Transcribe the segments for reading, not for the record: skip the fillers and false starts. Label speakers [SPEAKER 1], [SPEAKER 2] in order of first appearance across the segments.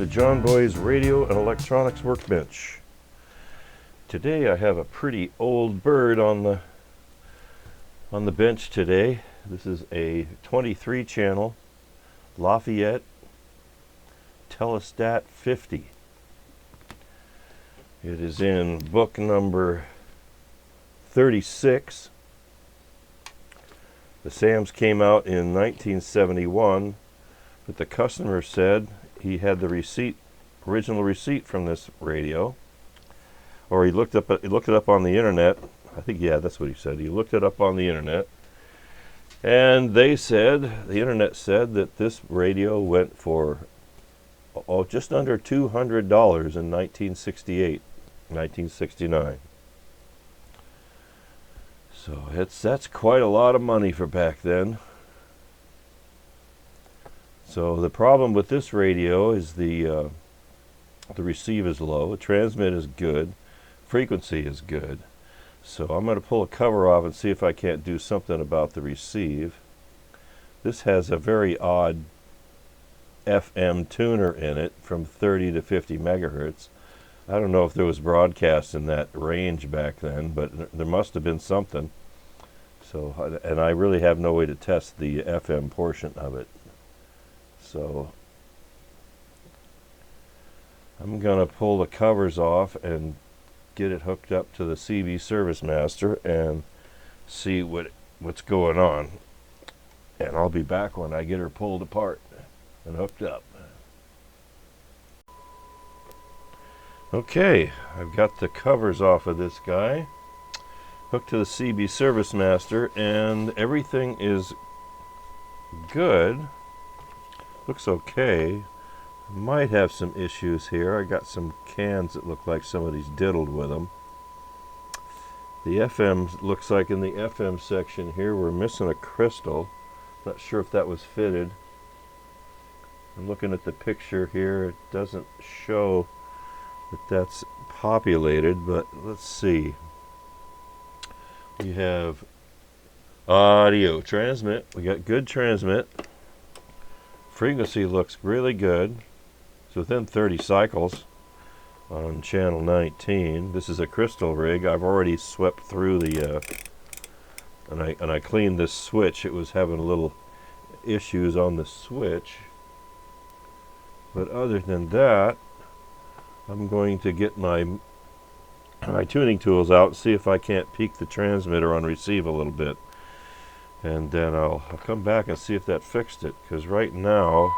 [SPEAKER 1] John Boy's Radio and Electronics Workbench. Today I have a pretty old bird on the bench today. This is a 23 channel LAFAYETTE TELLSTAT 50. It is in book number 36. The SAMs came out in 1971, but the customer said he had the original receipt from this radio, or he looked it up on the internet. I think, yeah, that's what he said. He looked it up on the internet, and the internet said that this radio went for just under $200 in 1968, 1969. So that's quite a lot of money for back then. So the problem with this radio is the receive is low, the transmit is good, frequency is good. So I'm going to pull a cover off and see if I can't do something about the receive. This has a very odd FM tuner in it from 30 to 50 megahertz. I don't know if there was broadcast in that range back then, but there must have been something. So, and I really have no way to test the FM portion of it. So I'm going to pull the covers off and get it hooked up to the CB Service Master and see what's going on. And I'll be back when I get her pulled apart and hooked up. Okay, I've got the covers off of this guy, hooked to the CB Service Master, and everything is good. Looks okay. Might have some issues here. I got some cans that look like somebody's diddled with them. The FM looks like in the FM section here we're missing a crystal. Not sure if that was fitted. I'm looking at the picture here. It doesn't show that that's populated, but let's see. We have audio transmit. We got good transmit. Frequency looks really good. It's within 30 cycles on channel 19. This is a crystal rig. I've already swept through the and I cleaned this switch. It was having little issues on the switch. But other than that, I'm going to get my tuning tools out and see if I can't peak the transmitter on receive a little bit. And then I'll come back and see if that fixed it, because right now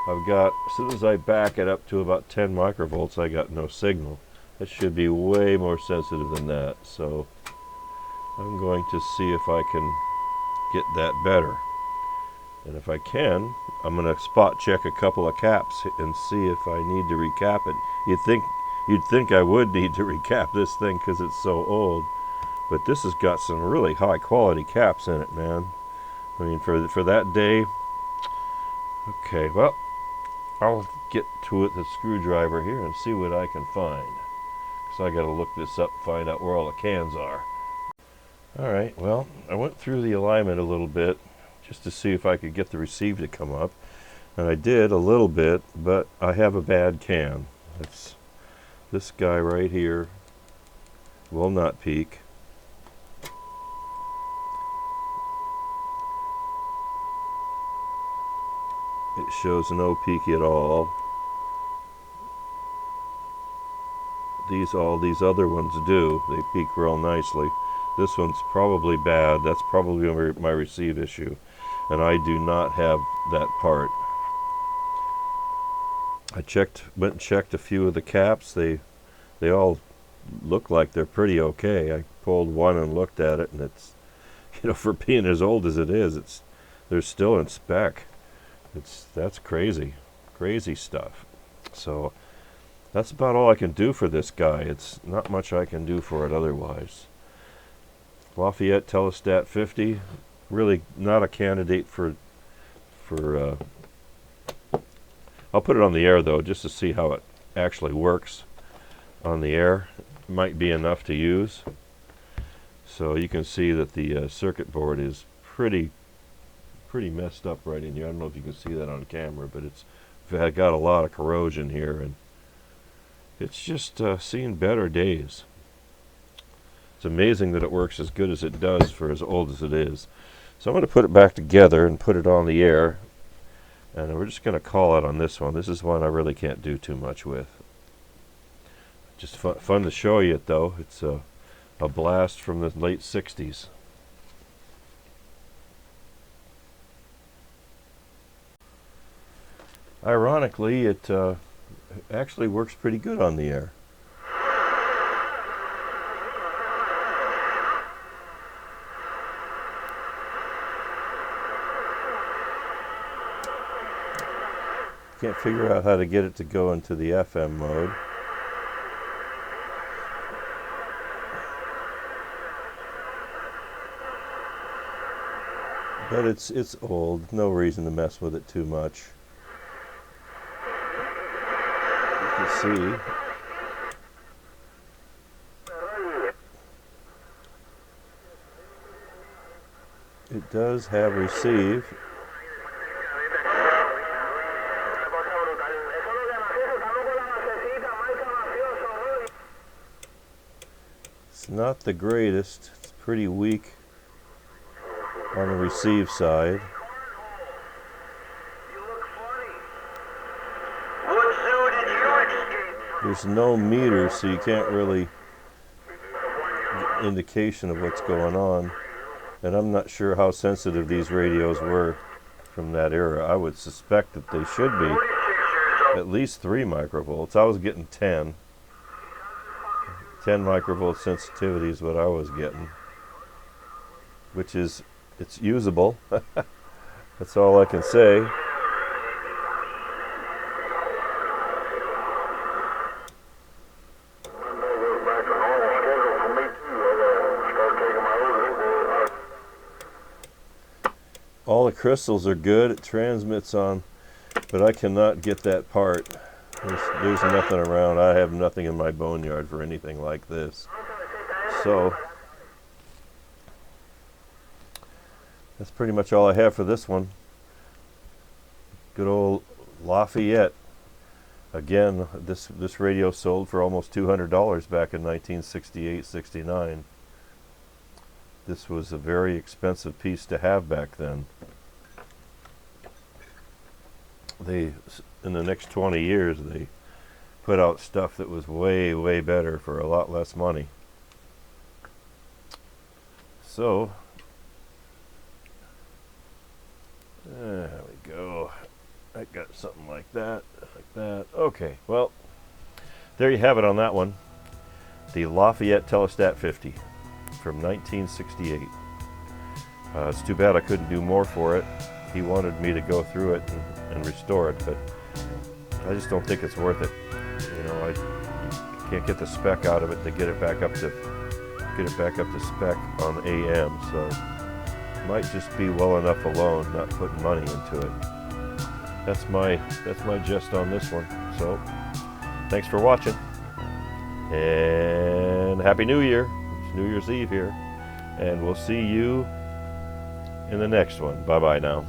[SPEAKER 1] I've got, as soon as I back it up to about 10 microvolts, I got no signal. That should be way more sensitive than that. So I'm going to see if I can get that better. And if I can, I'm going to spot check a couple of caps and see if I need to recap it. You'd think I would need to recap this thing because it's so old. But this has got some really high quality caps in it, man. I mean, for that day. Okay, well, I'll get to it, the screwdriver here, and see what I can find. Because I got to look this up and find out where all the cans are. Alright, well, I went through the alignment a little bit just to see if I could get the receive to come up. And I did a little bit, but I have a bad can. It's this guy right here. Will not peak. It shows no peak at all. All these other ones do. They peak real nicely. This one's probably bad. That's probably my receive issue. And I do not have that part. I went and checked a few of the caps. They all look like they're pretty okay. I pulled one and looked at it, and it's, for being as old as it is, they're still in spec. That's crazy stuff. So that's about all I can do for this guy. It's not much I can do for it otherwise. LAFAYETTE TELLSTAT 50, really not a candidate for I'll put it on the air though, just to see how it actually works on the air. Might be enough to use. So you can see that the circuit board is pretty messed up right in here. I don't know if you can see that on camera, but it's got a lot of corrosion here, and it's just seen better days. It's amazing that it works as good as it does for as old as it is. So I'm going to put it back together and put it on the air, and we're just going to call it on this one. This is one I really can't do too much with. Just fun to show you it, though. It's a blast from the late 60s. Ironically, it actually works pretty good on the air. Can't figure out how to get it to go into the FM mode. But it's old. No reason to mess with it too much. You can see it does have receive. It's not the greatest. It's pretty weak on the receive side. There's no meter, so you can't really get indication of what's going on. And I'm not sure how sensitive these radios were from that era. I would suspect that they should be at least 3 microvolts. I was getting 10. 10 microvolt sensitivity is what I was getting, which is, it's usable. That's all I can say. All the crystals are good. It transmits on, but I cannot get that part. There's nothing around. I have nothing in my boneyard for anything like this. So that's pretty much all I have for this one. Good old Lafayette. Again, this radio sold for almost $200 back in 1968-69. This was a very expensive piece to have back then. In the next 20 years, they put out stuff that was way, way better for a lot less money. So, there we go. I got something like that, like that. Okay, well, there you have it on that one. The Lafayette TELLSTAT 50 from 1968. It's too bad I couldn't do more for it. He wanted me to go through it and restore it, but I just don't think it's worth it. You know, I can't get the spec out of it to get it back up to spec on AM. So it might just be well enough alone, not putting money into it. That's my gist on this one. So thanks for watching, and Happy New Year. It's New Year's Eve here, and we'll see you in the next one. Bye bye now.